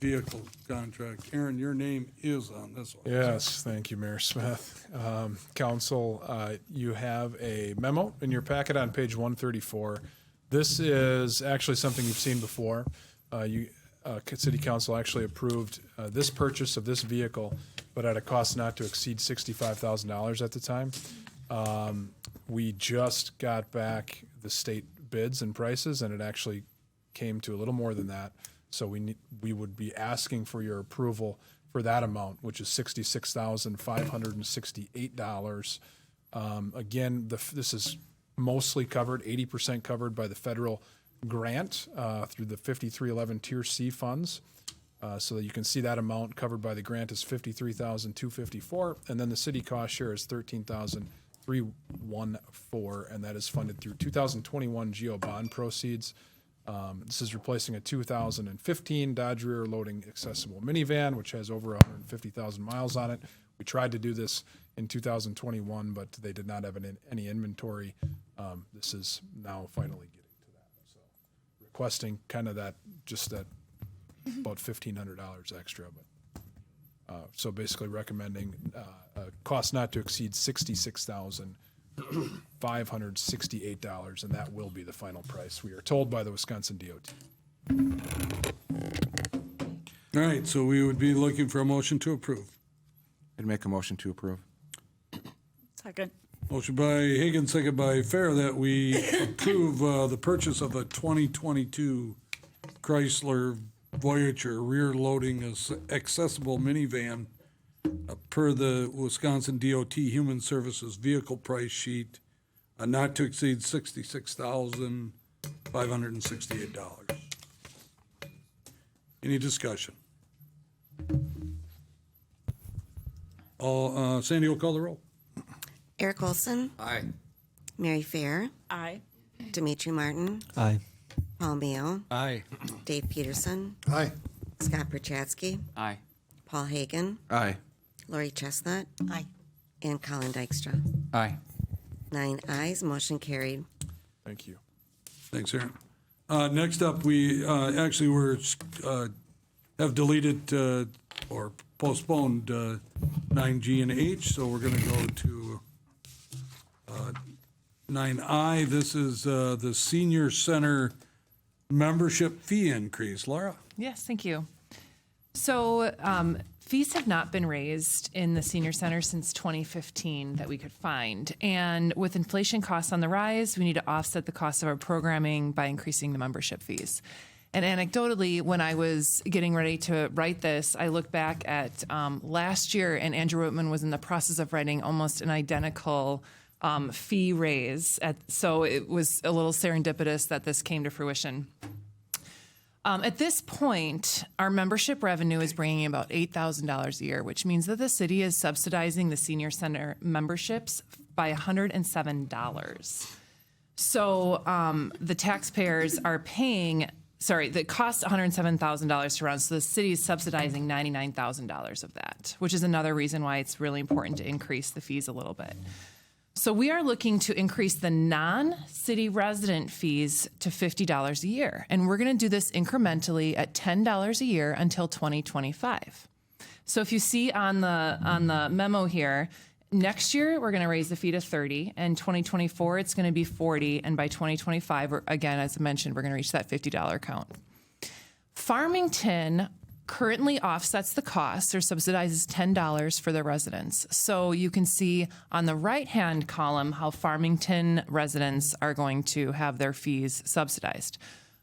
S2: Vehicle Contract. Aaron, your name is on this one.
S7: Yes, thank you, Mayor Smith. Council, you have a memo in your packet on page 134. This is actually something you've seen before. City Council actually approved this purchase of this vehicle, but at a cost not to exceed $65,000 at the time. We just got back the state bids and prices, and it actually came to a little more than that. So we would be asking for your approval for that amount, which is $66,568. Again, this is mostly covered, 80% covered by the federal grant through the 5311 Tier C funds. So that you can see that amount covered by the grant is $53,254, and then the city cost share is $13,314, and that is funded through 2021 GEO bond proceeds. This is replacing a 2015 Dodge rear loading accessible minivan, which has over 150,000 miles on it. We tried to do this in 2021, but they did not have any inventory. This is now finally getting to that. So requesting kind of that, just that about $1,500 extra. But so basically recommending a cost not to exceed $66,568, and that will be the final price, we are told by the Wisconsin DOT.
S2: All right, so we would be looking for a motion to approve.
S5: I'd make a motion to approve.
S17: Second.
S2: Motion by Higgins, second by Fair, that we approve the purchase of a 2022 Chrysler Voyager rear-loading accessible minivan per the Wisconsin DOT Human Services vehicle price sheet, not to exceed $66,568. Any discussion? Sandy will call the roll.
S4: Eric Olson.
S14: Aye.
S4: Mary Fair.
S17: Aye.
S4: Dimitri Martin.
S8: Aye.
S4: Paul Mayo.
S15: Aye.
S4: Dave Peterson.
S8: Aye.
S4: Scott Perchatsky.
S11: Aye.
S4: Paul Hagan.
S5: Aye.
S4: Lori Chestnut.
S12: Aye.
S4: And Colin Dykstra.
S15: Aye.
S4: 9 ayes, motion carried.
S7: Thank you.
S2: Thanks, Aaron. Next up, we actually have deleted or postponed 9G and H, so we're going to go to 9I. This is the Senior Center membership fee increase. Laura?
S10: Yes, thank you. So fees have not been raised in the senior center since 2015 that we could find. And with inflation costs on the rise, we need to offset the cost of our programming by increasing the membership fees. And anecdotally, when I was getting ready to write this, I looked back at last year, and Andrew Whitman was in the process of writing almost an identical fee raise. So it was a little serendipitous that this came to fruition. At this point, our membership revenue is bringing about $8,000 a year, which means that the city is subsidizing the senior center memberships by $107. So the taxpayers are paying, the cost $107,000 to run, so the city is subsidizing $99,000 of that, which is another reason why it's really important to increase the fees a little bit. So we are looking to increase the non-city resident fees to $50 a year, and we're going to do this incrementally at $10 a year until 2025. So if you see on the memo here, next year we're going to raise the fee to $30, and 2024 it's going to be $40, and by 2025, again, as I mentioned, we're going to reach that $50 count. Farmington currently offsets the cost or subsidizes $10 for the residents. So you can see on the right-hand column how Farmington residents are going to have their fees subsidized.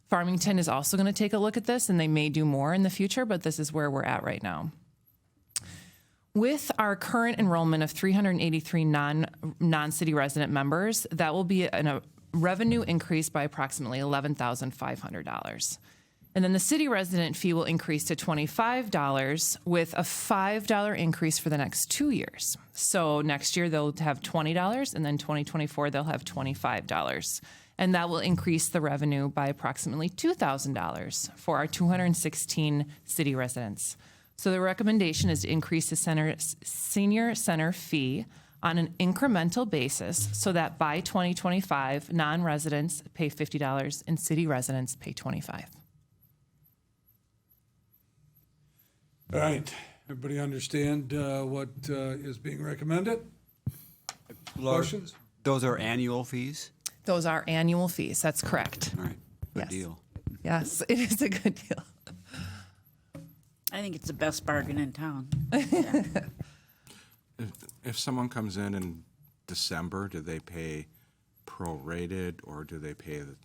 S10: Farmington is also going to take a look at this, and they may do more in the future, but this is where we're at right now. With our current enrollment of 383 non-city resident members, that will be a revenue increase by approximately $11,500. And then the city resident fee will increase to $25 with a $5 increase for the next 2 years. So next year they'll have $20, and then 2024 they'll have $25. And that will increase the revenue by approximately $2,000 for our 216 city residents. So the recommendation is to increase the senior center fee on an incremental basis so that by 2025, non-residents pay $50 and city residents pay $25.
S2: All right, everybody understand what is being recommended? Questions?
S15: Those are annual fees?
S10: Those are annual fees, that's correct.
S15: All right, good
S10: Yes.
S15: deal.
S10: Yes, it is a good deal.
S17: I think it's the best bargain in town.
S5: If someone comes in December, do they pay prorated or do they pay the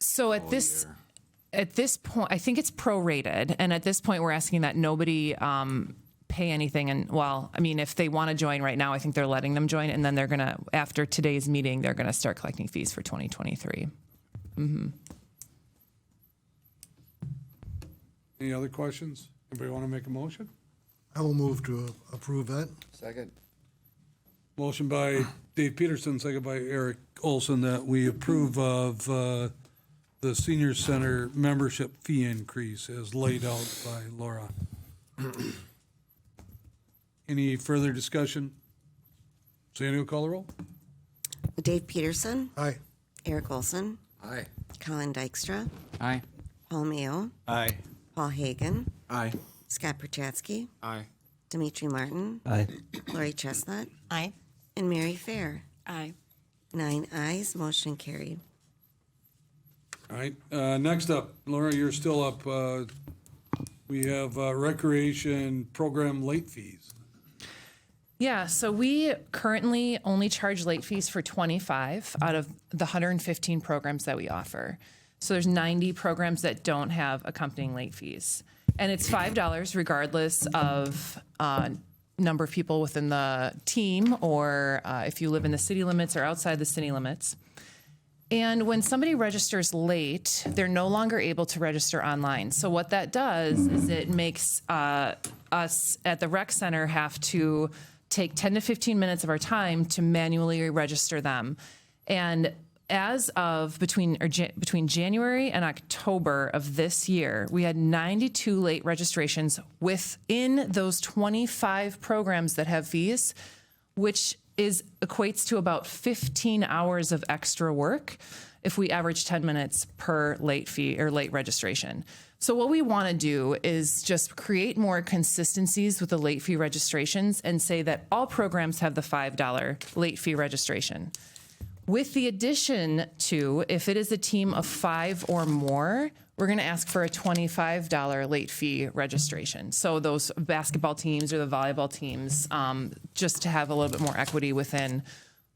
S10: So
S5: whole year?
S10: At this point, I think it's prorated, and at this point, we're asking that nobody pay anything. And well, I mean, if they want to join right now, I think they're letting them join, and then they're gonna, after today's meeting, they're gonna start collecting fees for 2023. Mm-hmm.
S2: Any other questions? Anybody want to make a motion?
S3: I will move to approve that.
S14: Second.
S2: Motion by Dave Peterson, second by Eric Olson, that we approve of the senior center membership fee increase as laid out by Laura. Any further discussion? Sandy will call the roll.
S4: Dave Peterson,
S3: Aye.
S4: Eric Olson,
S14: Aye.
S4: Colin Dykstra,
S15: Aye.
S4: Paul Mayo,
S15: Aye.
S4: Paul Hagan,
S5: Aye.
S4: Scott Perchatsky,
S11: Aye.
S4: Dimitri Martin,
S8: Aye.
S4: Lori Chestnut,
S12: Aye.
S4: and Mary Fair.
S17: Aye.
S4: 9 ayes, motion carried.
S2: All right, next up, Laura, you're still up. We have recreation program late fees.
S10: Yeah, so we currently only charge late fees for 25 out of the 115 programs that we offer. So there's 90 programs that don't have accompanying late fees. And it's $5 regardless of number of people within the team or if you live in the city limits or outside the city limits. And when somebody registers late, they're no longer able to register online. So what that does is it makes us at the rec center have to take 10 to 15 minutes of our time to manually register them. And as of between January and October of this year, we had 92 late registrations within those 25 programs that have fees, which equates to about 15 hours of extra work if we average 10 minutes per late fee or late registration. So what we want to do is just create more consistencies with the late fee registrations and say that all programs have the $5 late fee registration. With the addition to, if it is a team of 5 or more, we're going to ask for a $25 late fee registration. So those basketball teams or the volleyball teams, just to have a little bit more equity within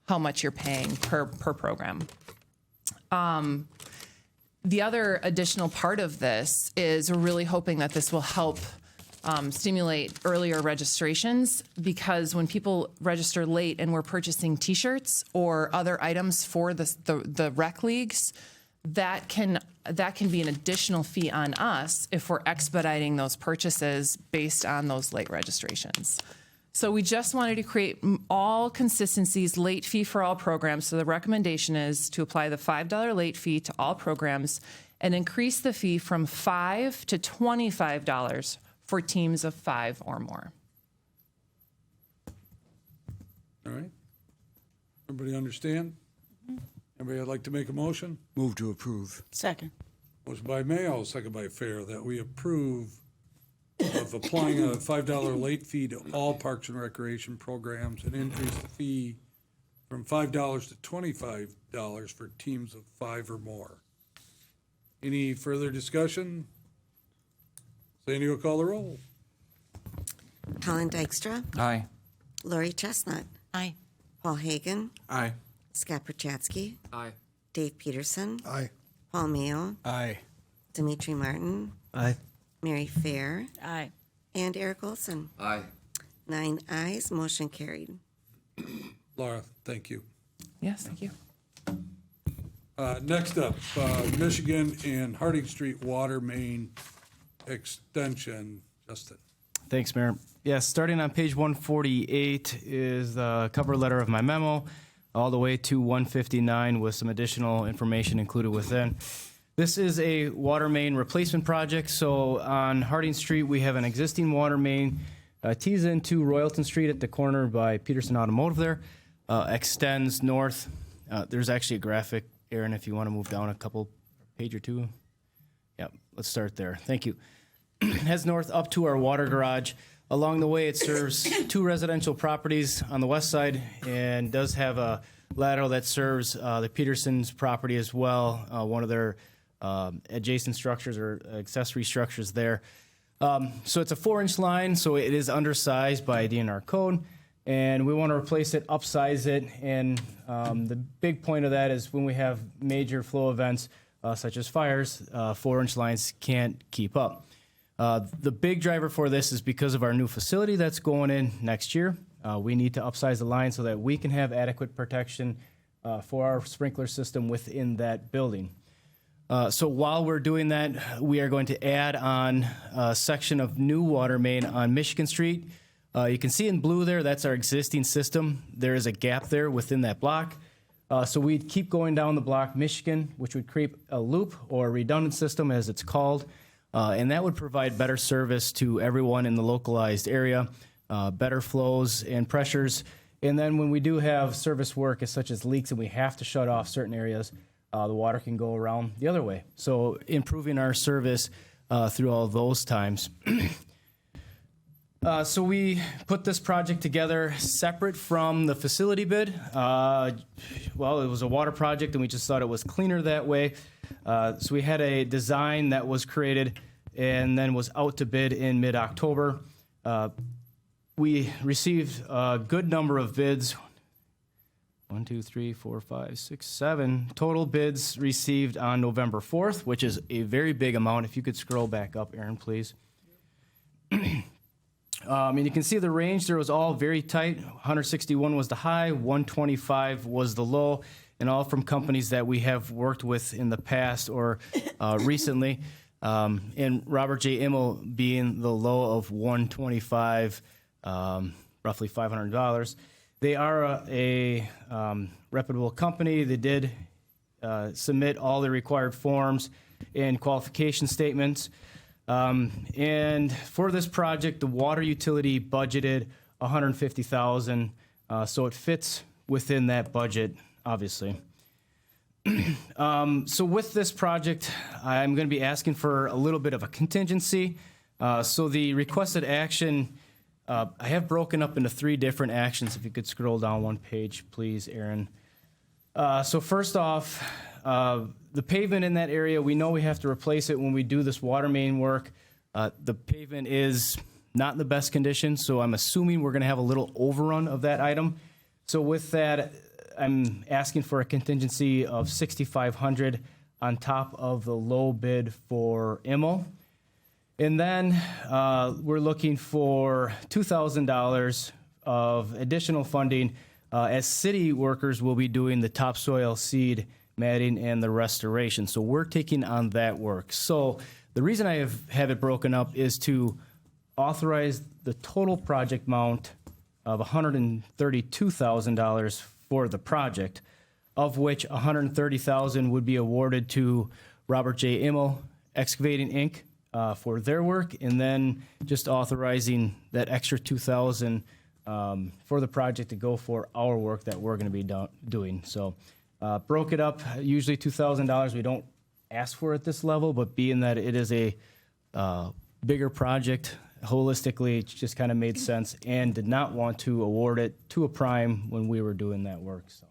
S10: how much you're paying per program. The other additional part of this is we're really hoping that this will help stimulate earlier registrations, because when people register late and we're purchasing T-shirts or other items for the rec leagues, that can be an additional fee on us if we're expediting those purchases based on those late registrations. So we just wanted to create all consistencies, late fee for all programs. So the recommendation is to apply the $5 late fee to all programs and increase the fee from $5 to $25 for teams of 5 or more.
S2: All right. Everybody understand? Everybody would like to make a motion?
S15: Move to approve.
S17: Second.
S2: Motion by Mayo, second by Fair, that we approve of applying a $5 late fee to all Parks and Recreation programs and increase the fee from $5 to $25 for teams of 5 or more. Any further discussion? Sandy will call the roll.
S4: Colin Dykstra,
S15: Aye.
S4: Lori Chestnut,
S12: Aye.
S4: Paul Hagan,
S5: Aye.
S4: Scott Perchatsky,
S11: Aye.
S4: Dave Peterson,
S3: Aye.
S4: Paul Mayo,
S8: Aye.
S4: Dimitri Martin,
S8: Aye.
S4: Mary Fair,
S17: Aye.
S4: and Eric Olson.
S14: Aye.
S4: 9 ayes, motion carried.
S2: Laura, thank you.
S10: Yes, thank you.
S2: Next up, Michigan and Harding Street Water Main Extension. Justin.
S8: Thanks, Mayor. Yes, starting on page 148 is the cover letter of my memo, all the way to 159 with some additional information included within. This is a water main replacement project. So on Harding Street, we have an existing water main, tees into Royalton Street at the corner by Peterson Automotive there, extends north. There's actually a graphic, Aaron, if you want to move down a couple, page or two. Yeah, let's start there. Thank you. Heads north up to our water garage. Along the way, it serves 2 residential properties on the west side and does have a lateral that serves the Petersons' property as well, one of their adjacent structures or accessory structures there. So it's a 4-inch line, so it is undersized by DNR code, and we want to replace it, upsize it, and the big point of that is when we have major flow events such as fires, 4-inch lines can't keep up. The big driver for this is because of our new facility that's going in next year. We need to upsize the line so that we can have adequate protection for our sprinkler system within that building. So while we're doing that, we are going to add on a section of new water main on Michigan Street. You can see in blue there, that's our existing system. There is a gap there within that block. So we'd keep going down the block Michigan, which would create a loop or redundant system as it's called. And that would provide better service to everyone in the localized area, better flows and pressures. And then when we do have service work such as leaks and we have to shut off certain areas, the water can go around the other way. So improving our service through all those times. So we put this project together separate from the facility bid. Well, it was a water project, and we just thought it was cleaner that way. So we had a design that was created and then was out to bid in mid-October. We received a good number of bids. 1, 2, 3, 4, 5, 6, 7 total bids received on November 4th, which is a very big amount. If you could scroll back up, Aaron, please. And you can see the range there was all very tight. 161 was the high, 125 was the low, and all from companies that we have worked with in the past or recently. And Robert J. Immel being the low of 125, roughly $500. They are a reputable company. They did submit all the required forms and qualification statements. And for this project, the water utility budgeted $150,000, so it fits within that budget, obviously. So with this project, I'm going to be asking for a little bit of a contingency. So the requested action, I have broken up into 3 different actions. If you could scroll down one page, please, Aaron. So first off, the pavement in that area, we know we have to replace it when we do this water main work. The pavement is not in the best condition, so I'm assuming we're going to have a little overrun of that item. So with that, I'm asking for a contingency of $6,500 on top of the low bid for Immel. And then we're looking for $2,000 of additional funding as city workers will be doing the topsoil seed matting and the restoration. So we're taking on that work. So the reason I have it broken up is to authorize the total project amount of $132,000 for the project, of which $130,000 would be awarded to Robert J. Immel Excavating Inc. For their work, and then just authorizing that extra $2,000 for the project to go for our work that we're going to be doing. So broke it up, usually $2,000. We don't ask for it at this level, but being that it is a bigger project, holistically, it just kind of made sense and did not want to award it to a prime when we were doing that work. So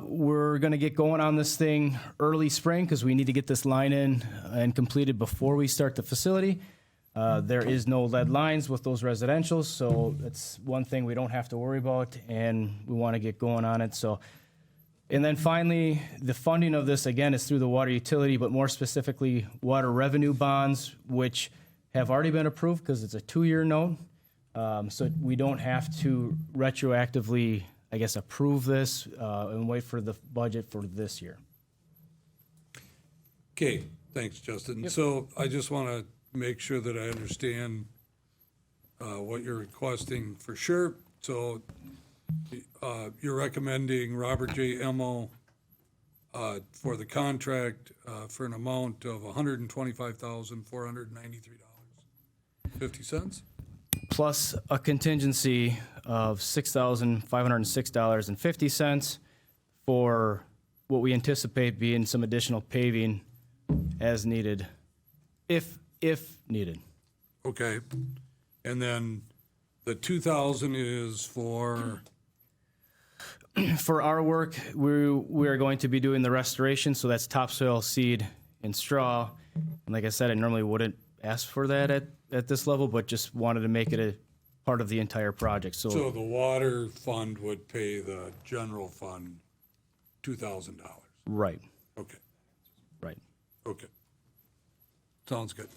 S8: we're going to get going on this thing early spring because we need to get this line in and completed before we start the facility. There is no lead lines with those residentials, so that's one thing we don't have to worry about, and we want to get going on it. So, and then finally, the funding of this, again, is through the water utility, but more specifically, water revenue bonds, which have already been approved because it's a 2-year note. So we don't have to retroactively, I guess, approve this and wait for the budget for this year.
S2: Okay, thanks, Justin. So I just want to make sure that I understand what you're requesting for sure. So you're recommending Robert J. Immel for the contract for an amount of $125,493.50.
S8: Plus a contingency of $6,506.50 for what we anticipate being some additional paving as needed, if needed.
S2: Okay, and then the 2,000 is for?
S8: For our work, we are going to be doing the restoration, so that's topsoil, seed, and straw. And like I said, I normally wouldn't ask for that at this level, but just wanted to make it a part of the entire project. So
S2: the water fund would pay the general fund $2,000?
S8: Right.
S2: Okay.
S8: Right.
S2: Okay. Sounds good.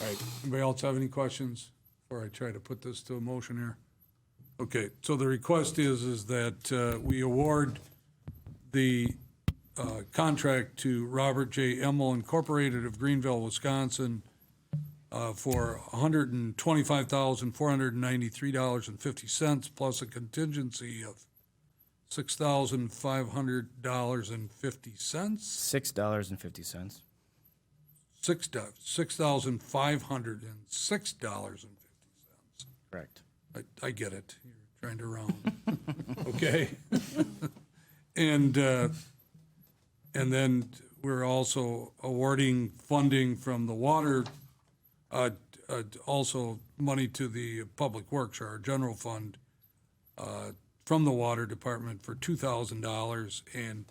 S2: All right, anybody else have any questions before I try to put this to a motion here? Okay, so the request is that we award the contract to Robert J. Emmel Incorporated of Greenville, Wisconsin, for $125,493.50 plus a contingency of $6,500.50.
S8: $6.50.
S2: $6,506.50.
S8: Correct.
S2: I get it. You're trying to round. Okay. And then we're also awarding funding from the water, also money to the Public Works, our general fund, from the Water Department for $2,000. And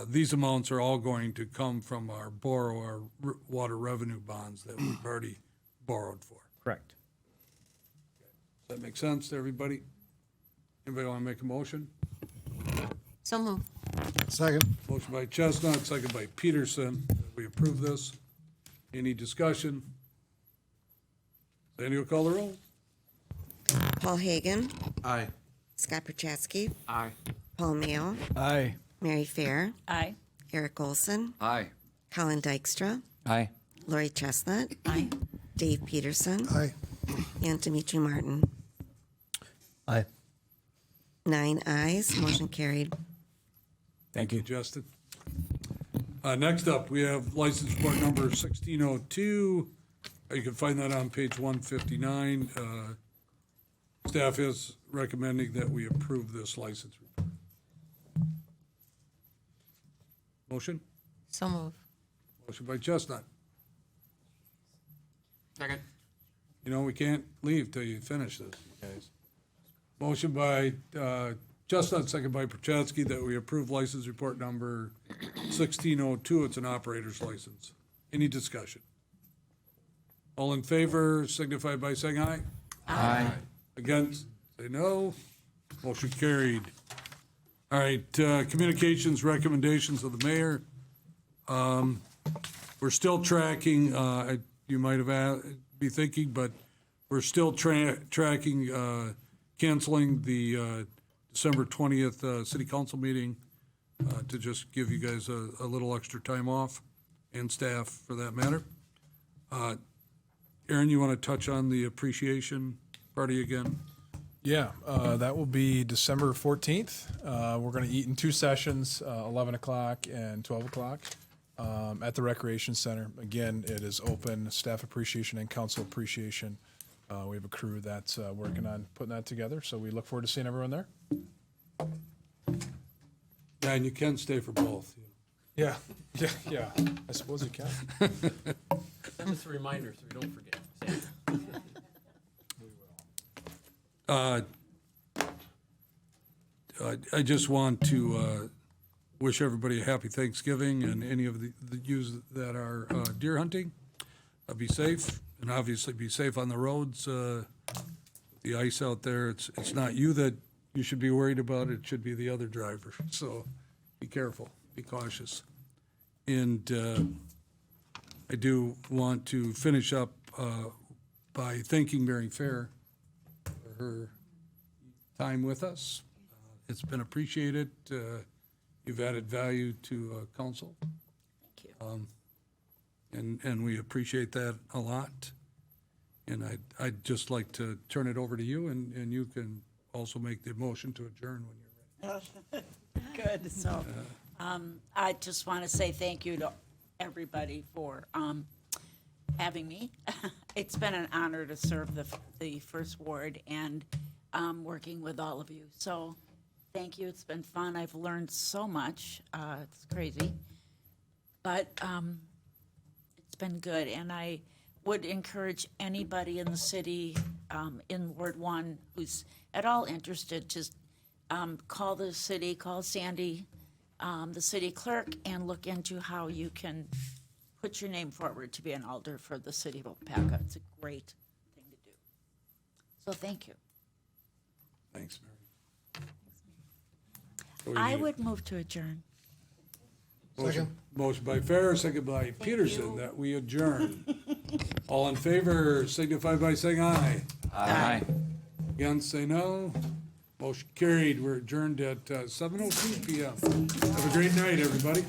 S2: these amounts are all going to come from our water revenue bonds that we've already borrowed for.
S8: Correct.
S2: Does that make sense to everybody? Anybody want to make a motion?
S12: So move.
S2: Second. Motion by Chestnut, second by Peterson. We approve this. Any discussion? Sandy will call the roll.
S4: Paul Hagan,
S5: Aye.
S4: Scott Perchatsky,
S11: Aye.
S4: Paul Mayo,
S8: Aye.
S4: Mary Fair,
S17: Aye.
S4: Eric Olson,
S14: Aye.
S4: Colin Dykstra,
S11: Aye.
S4: Lori Chestnut,
S12: Aye.
S4: Dave Peterson,
S2: Aye.
S4: and Dimitri Martin.
S11: Aye.
S4: 9 ayes, motion carried.
S2: Thank you, Justin. Next up, we have license report number 1602. You can find that on page 159. Staff is recommending that we approve this license report. Motion?
S12: So move.
S2: Motion by Chestnut.
S11: Second.
S2: You know, we can't leave till you finish this, guys. Motion by Chestnut, second by Perchatsky, that we approve license report number 1602. It's an operator's license. Any discussion? All in favor signify by saying aye.
S11: Aye.
S2: Against, say no. Motion carried. All right, communications recommendations of the mayor. We're still tracking, you might have be thinking, but we're still tracking canceling the December 20th city council meeting to just give you guys a little extra time off, and staff for that matter. Aaron, you want to touch on the appreciation party again?
S7: Yeah, that will be December 14th. We're going to eat in 2 sessions, 11 o'clock and 12 o'clock at the Recreation Center. Again, it is open, staff appreciation and council appreciation. We have a crew that's working on putting that together, so we look forward to seeing everyone there.
S2: Yeah, and you can stay for both.
S7: Yeah, I suppose you can.
S11: Send us a reminder so we don't forget.
S2: I just want to wish everybody a happy Thanksgiving, and any of the yous that are deer hunting, be safe, and obviously be safe on the roads. The ice out there, it's not you that you should be worried about, it should be the other driver. So be careful, be cautious. And I do want to finish up by thanking Mary Fair for her time with us. It's been appreciated. You've added value to council.
S17: Thank you.
S2: And we appreciate that a lot. And I'd just like to turn it over to you, and you can also make the motion to adjourn when you're ready.
S17: Good. So I just want to say thank you to everybody for having me. It's been an honor to serve the First Ward and working with all of you. So thank you. It's been fun. I've learned so much. It's crazy. But it's been good. And I would encourage anybody in the city, in Ward 1, who's at all interested, just call the city, call Sandy, the city clerk, and look into how you can put your name forward to be an alder for the city of Waupaca. It's a great thing to do. So thank you.
S2: Thanks, Mary.
S17: I would move to adjourn.
S2: Motion by Fair, second by Peterson, that we adjourn. All in favor signify by saying aye.
S11: Aye.
S2: Against, say no. Motion carried. We're adjourned at 7:02 PM. Have a great night, everybody.